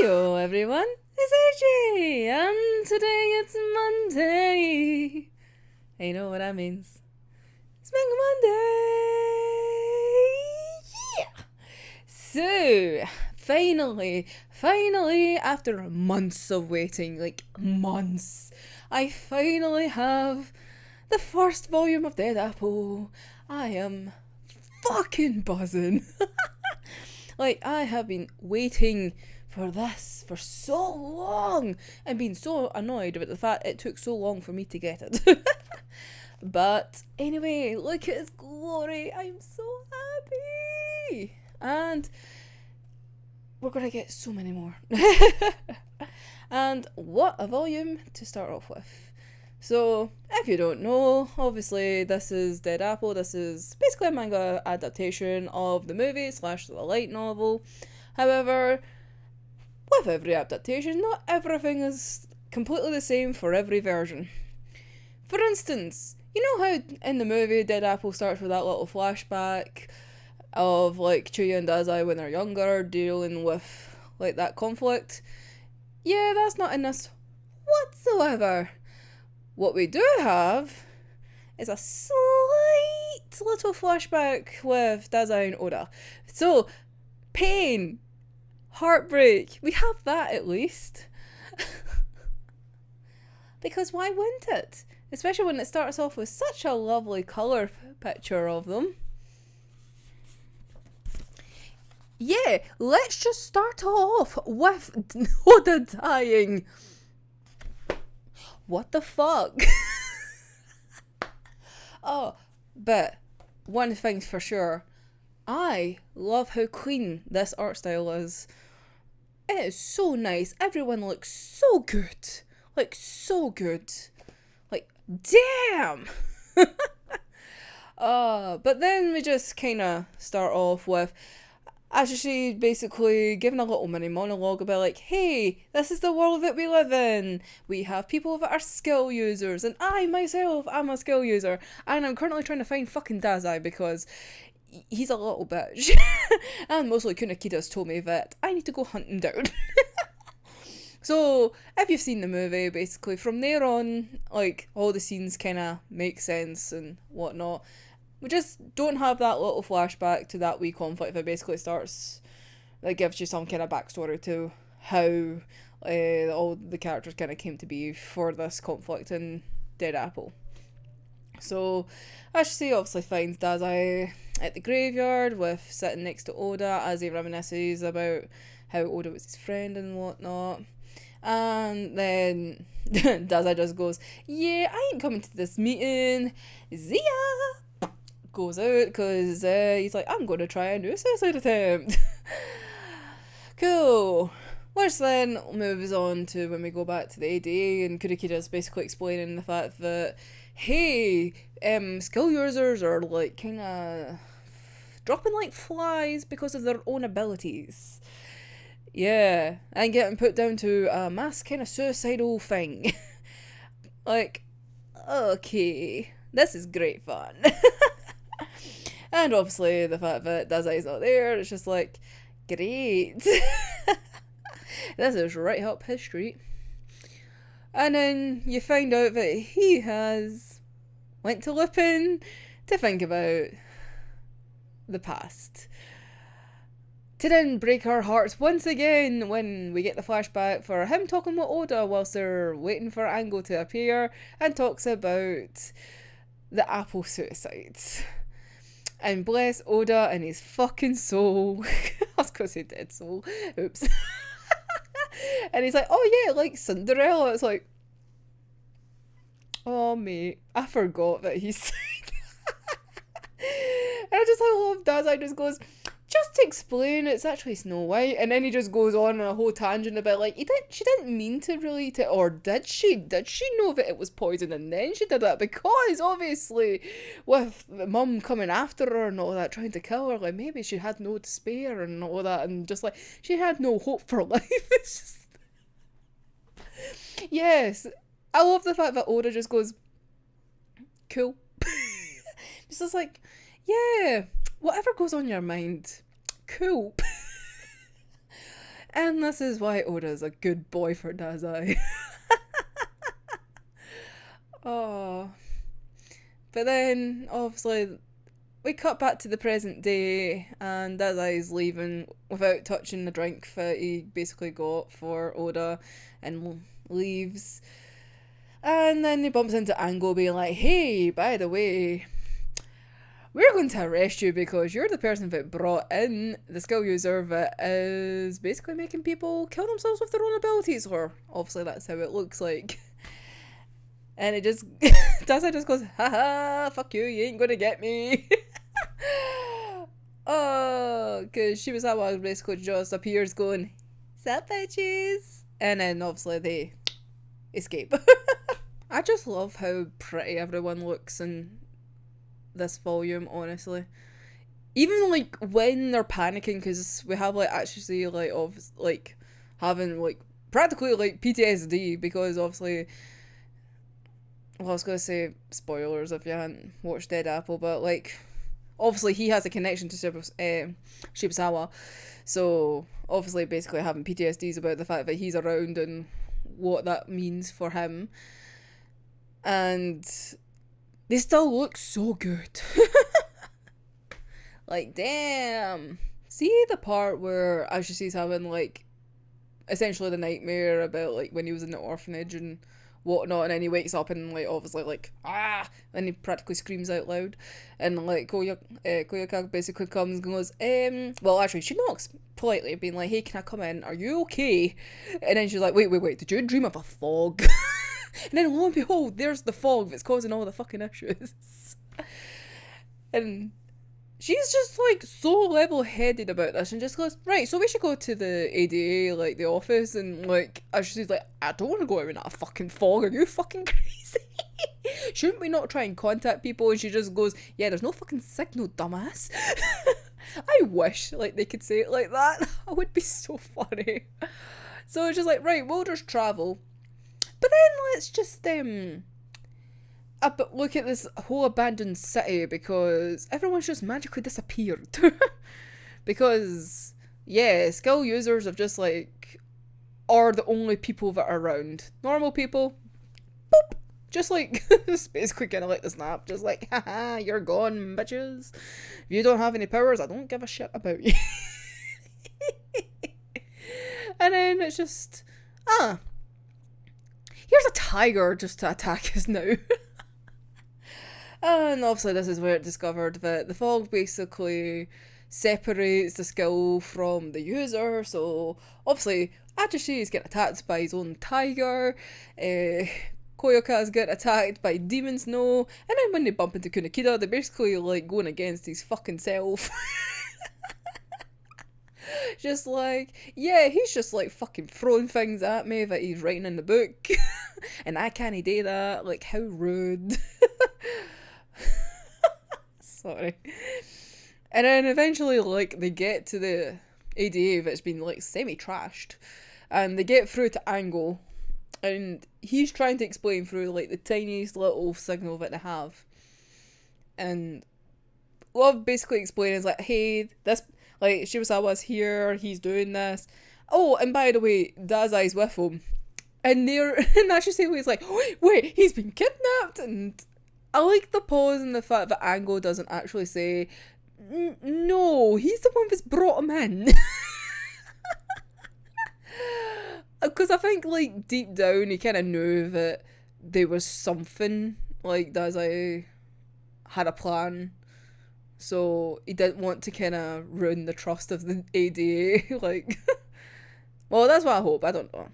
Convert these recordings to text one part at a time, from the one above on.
Heyo everyone, it's AJ, and today it's Monday. And you know what that means. It's Manga Monday! Yeah! So, finally, after months of waiting, like months, I finally have the first volume of Dead Apple. I am fucking buzzing. Like, I have been waiting for this for so long and been so annoyed about the fact it took so long for me to get it. But anyway, look at its glory. I'm so happy. And we're going to get so many more. And what a volume to start off with. So, if you don't know, obviously this is Dead Apple. This is basically a manga adaptation of the movie / the light novel. However, with every adaptation, not everything is completely the same for every version. For instance, you know how in the movie Dead Apple starts with that little flashback of like Chuya and Dazai when they're younger dealing with like that conflict? Yeah, that's not in this whatsoever. What we do have is a slight little flashback with Dazai and Oda. So, pain, heartbreak, we have that at least. Because why wouldn't it? Especially when it starts off with such a lovely colour picture of them. Yeah, let's just start off with Oda dying. What the fuck? Oh, but one thing's for sure. I love how clean this art style is. It is so nice. Everyone looks so good. Like, so good. Like, damn! But then we just kind of start off with Ashishi basically giving a little mini monologue about like, hey, this is the world that we live in. We have people that are skill users, and I myself am a skill user, and I'm currently trying to find fucking Dazai because he's a little bitch. And mostly Kunakida's told me that I need to go hunt him down. So, if you've seen the movie, basically from there on, like, all the scenes kind of make sense and whatnot. We just don't have that little flashback to that wee conflict that basically starts, that gives you some kind of backstory to how all the characters kind of came to be for this conflict in Dead Apple. So, Ashley obviously finds Dazai at the graveyard with sitting next to Oda as he reminisces about how Oda was his friend and whatnot. And then Dazai just goes, yeah, I ain't coming to this meeting. See ya! Goes out because he's like, I'm going to try a new suicide attempt. Cool. Which then moves on to when we go back to the ADA and Kurikida's basically explaining the fact that, hey, skill users are like kind of dropping like flies because of their own abilities. Yeah, and getting put down to a mass kind of suicidal thing. Like, okay, this is great fun. And obviously the fact that Dazai's not there, it's just like, great. This is right up his street. And then you find out that he has went to Lupin to think about the past. To then break our hearts once again when we get the flashback for him talking with Oda whilst they're waiting for Ango to appear and talks about the apple suicides. And bless Oda and his fucking soul. I was going to say dead soul. Oops. And he's like, oh yeah, like Cinderella. It's like, oh mate, I forgot that he's sick. And I love Dazai just goes, just to explain, it's actually Snow White. And then he just goes on a whole tangent about like, she didn't mean to really, or did she? Did she know that it was poison and then she did that? Because obviously with the mum coming after her and all that, trying to kill her, like maybe she had no despair and all that, and just like, she had no hope for life. It's just... Yes, I love the fact that Oda just goes, cool. It's just like, yeah, whatever goes on your mind, cool. And this is why Oda's a good boy for Dazai. Oh. But then, obviously, we cut back to the present day, and Dazai's leaving without touching the drink that he basically got for Oda, and leaves. And then he bumps into Ango being like, hey, by the way, we're going to arrest you because you're the person that brought in the skill user that is basically making people kill themselves with their own abilities, or obviously that's how it looks like. And it just, Dazai just goes, haha, fuck you ain't gonna get me. Oh, because Shibusawa basically just appears going, sup bitches? And then obviously they escape. I just love how pretty everyone looks in this volume, honestly. Even like when they're panicking, because we have like actually like having like practically like PTSD, because obviously, well, I was gonna say spoilers if you hadn't watched Dead Apple, but like obviously he has a connection to Shibusawa, so obviously basically having PTSDs about the fact that he's around and what that means for him. And they still look so good. Like, damn. See the part where Ashishi's having, like, essentially the nightmare about, like, when he was in the orphanage and whatnot, and then he wakes up and, like, obviously, like, ah! And he practically screams out loud. And, like, Koyaka basically comes and goes, well, actually, she knocks politely, being like, hey, can I come in? Are you okay? And then she's like, wait, did you dream of a fog? And then lo and behold, there's the fog that's causing all the fucking issues. And she's just like so level-headed about this and just goes, right, so we should go to the ADA, like the office, and like, she's like, I don't want to go out in that fucking fog, are you fucking crazy? Shouldn't we not try and contact people? And she just goes, yeah, there's no fucking signal, dumbass. I wish like they could say it like that. That would be so funny. So it's just like, right, we'll just travel. But then let's just look at this whole abandoned city, because everyone's just magically disappeared. Because, yeah, skill users have just like are the only people that are around. Normal people, boop, just like just basically kind of like the snap, just like, haha, you're gone, bitches. If you don't have any powers, I don't give a shit about you. And then it's just here's a tiger just to attack us now. And obviously this is where it discovered that the fog basically separates the skill from the user, so obviously Ajashi is getting attacked by his own tiger, Koyoka is getting attacked by demon snow, and then when they bump into Kunakida, they're basically like going against his fucking self. Just like, yeah, he's just like fucking throwing things at me that he's writing in the book. And I can't do that, like how rude. Sorry. And then eventually like they get to the ADA that's been like semi-trashed, and they get through to Ango, and he's trying to explain through like the tiniest little signal that they have. And Love basically explains like, hey, this like Shibusawa's here, he's doing this. Oh, and by the way, Dazai's with him. And they're and Ashiseiwa is like, wait, he's been kidnapped. And I like the pause and the fact that Ango doesn't actually say, no, he's the one that's brought him in. Because I think like deep down he kind of knew that there was something, like Dazai had a plan. So he didn't want to kind of ruin the trust of the ADA. Like, well, that's what I hope. I don't know.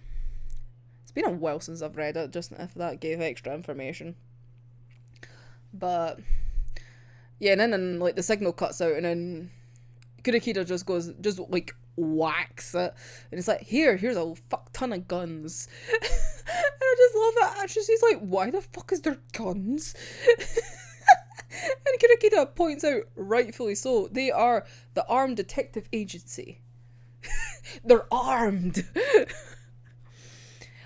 It's been a while since I've read it, just if that gave extra information. But yeah, and then like the signal cuts out, and then Kurakida just like whacks it, and it's like, here's a fuck ton of guns. And I just love that. Actually, she's like, why the fuck is there guns? And Kurakida points out, rightfully so, they are the Armed Detective Agency. They're armed.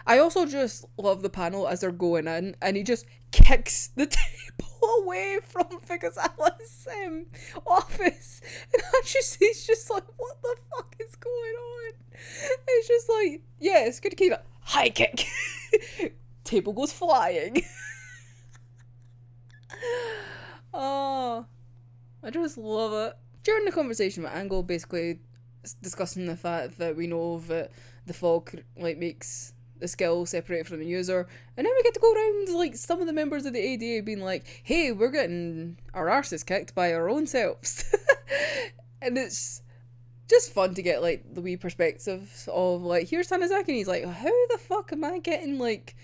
I also just love the panel as they're going in, and he just kicks the table away from Fukasawa's office. And she's just like, what the fuck is going on? just like, yes, Kurakira, high kick. Table goes flying. Oh, I just love it. During the conversation with Angle, basically discussing the fact that we know that the fog like makes the skill separate from the user, and then we get to go around like some of the members of the ADA being like, hey, we're getting our arses kicked by our own selves. And it's just fun to get like the wee perspectives of like, here's Tanizaki and he's like, how the fuck am I getting like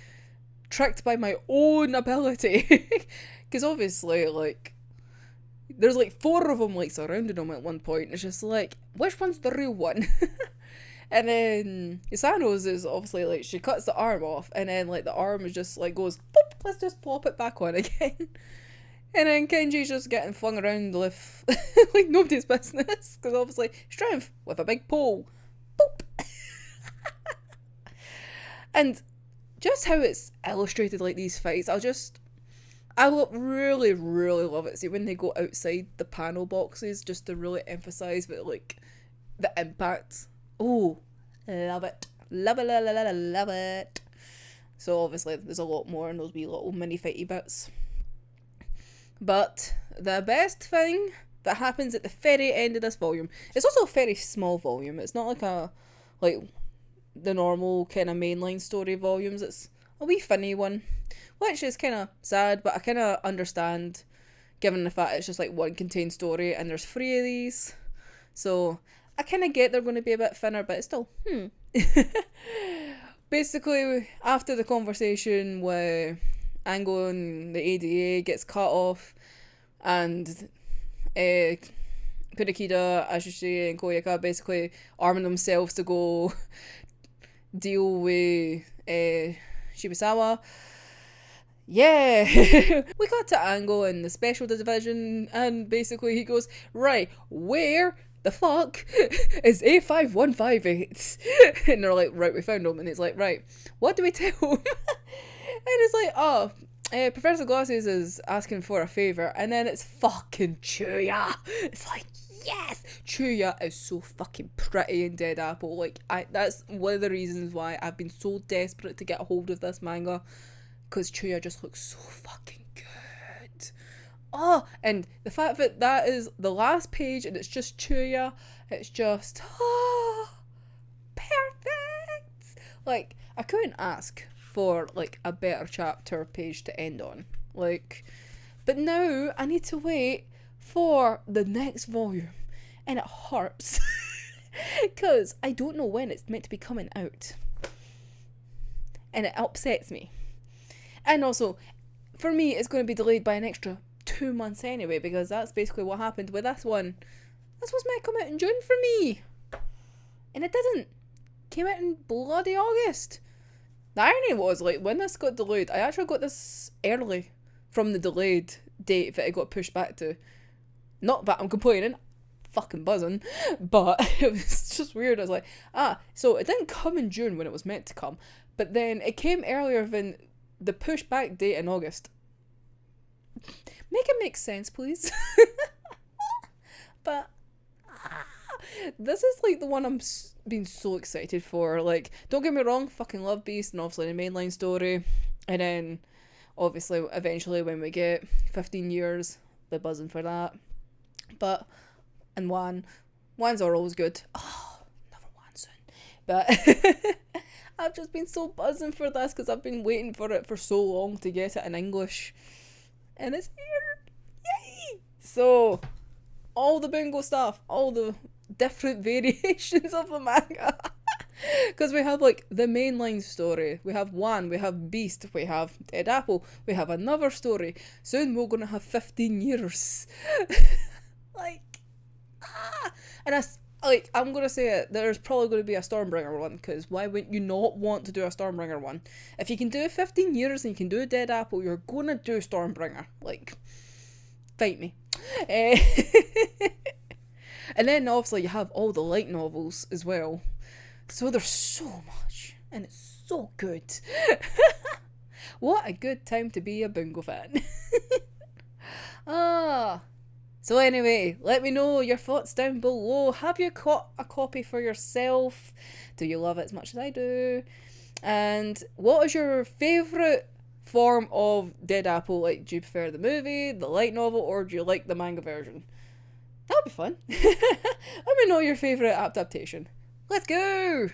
tricked by my own ability? Because obviously like there's like 4 of them like surrounding him at one point, and it's just like, which one's the real one? And then Isano's is obviously like, she cuts the arm off, and then like the arm is just like goes, boop, let's just plop it back on again. And then Kenji's just getting flung around with like nobody's business, because obviously strength with a big pole. Boop. And just how it's illustrated, like these fights, really, really love it. See, when they go outside the panel boxes, just to really emphasise that, like, the impact. Oh, love it. Love it, love it. So obviously there's a lot more in those wee little mini fighty bits. But the best thing that happens at the very end of this volume, it's also a very small volume. It's not like the normal kind of mainline story volumes. It's a wee funny one, which is kind of sad, but I kind of understand, given the fact it's just like one contained story and there's 3 of these. So I kind of get they're going to be a bit thinner, but it's still, Basically, after the conversation where Ango and the ADA gets cut off, and Kurakida, Ashishi, and Koyaka basically arming themselves to go deal with Shibusawa. Yeah. We got to Ango in the special division, and basically he goes, right, where the fuck is A5158? And they're like, right, we found him. And it's like, right, what do we tell him? And it's like, oh, Professor Glasses is asking for a favour, and then it's fucking Chuya. It's like, yes, Chuya is so fucking pretty in Dead Apple. Like, that's one of the reasons why I've been so desperate to get a hold of this manga, because Chuya just looks so fucking good. Oh, and the fact that that is the last page and it's just Chuya, it's just, perfect. Like, I couldn't ask for like a better chapter page to end on. Like, but now I need to wait for the next volume, and it hurts because I don't know when it's meant to be coming out, and it upsets me. And also, for me, it's going to be delayed by an extra 2 months anyway, because that's basically what happened with this one. This was meant to come out in June for me, and it didn't. Came out in bloody August. The irony was, like, when this got delayed, I actually got this early from the delayed date that it got pushed back to. Not that I'm complaining, fucking buzzing, but it was just weird. I was like, so it didn't come in June when it was meant to come, but then it came earlier than the pushed back date in August. Make it make sense, please. But this is like the one I'm being so excited for. Like, don't get me wrong, fucking love Beast and obviously the mainline story, and then obviously eventually when we get 15 years, we're buzzing for that. But and ones are always good. Oh, another one soon. But I've just been so buzzing for this because I've been waiting for it for so long to get it in English, and it's here. Yay! So all the Bungo stuff, all the different variations of the manga, because we have like the mainline story, we have One, we have Beast, we have Dead Apple, we have another story. Soon we're gonna have 15 years. Like, and I'm gonna say it, there's probably gonna be a Stormbringer one, because why wouldn't you not want to do a Stormbringer one? If you can do 15 years and you can do Dead Apple, you're gonna do Stormbringer. Like, fight me. And then obviously you have all the light novels as well. So there's so much, and it's so good. What a good time to be a Bungo fan. So anyway, let me know your thoughts down below. Have you caught a copy for yourself? Do you love it as much as I do? And what is your favourite form of Dead Apple? Like, do you prefer the movie, the light novel, or do you like the manga version? That'll be fun. Let me know your favourite adaptation. Let's go!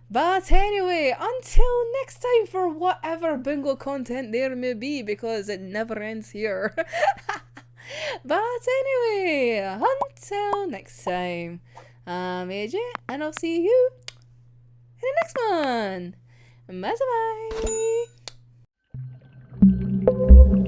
But anyway, until next time for whatever Bungo content there may be, because it never ends here. But anyway, until next time, I'm AJ, and I'll see you in the next one. Bye bye.